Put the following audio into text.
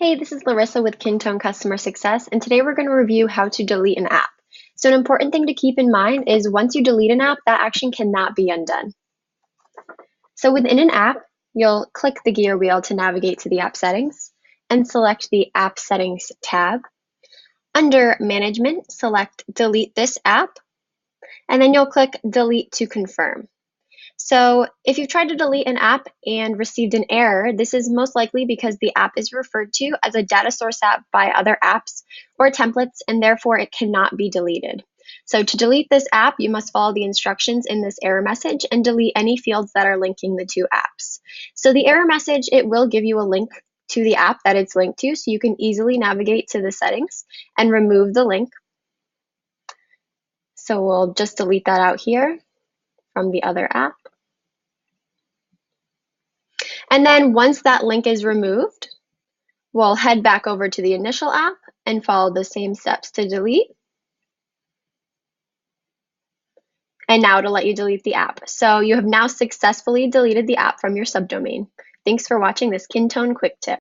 Hey, this is Larissa with Kintone Customer Success, and today we're going to review how to delete an app. So an important thing to keep in mind is once you delete an app, that action cannot be undone. So within an app, you'll click the gear wheel to navigate to the app settings and select the App Settings tab. Under Management, select Delete this app, and then you'll click Delete to confirm. So if you've tried to delete an app and received an error, this is most likely because the app is referred to as a data source app by other apps or templates, and therefore it cannot be deleted. So to delete this app, you must follow the instructions in this error message and delete any fields that are linking the two apps. So the error message, it will give you a link to the app that it's linked to, so you can easily navigate to the settings and remove the link. So we'll just delete that out here from the other app. And then once that link is removed, we'll head back over to the initial app and follow the same steps to delete. And now to let you delete the app. So you have now successfully deleted the app from your subdomain. Thanks for watching this Kintone quick tip.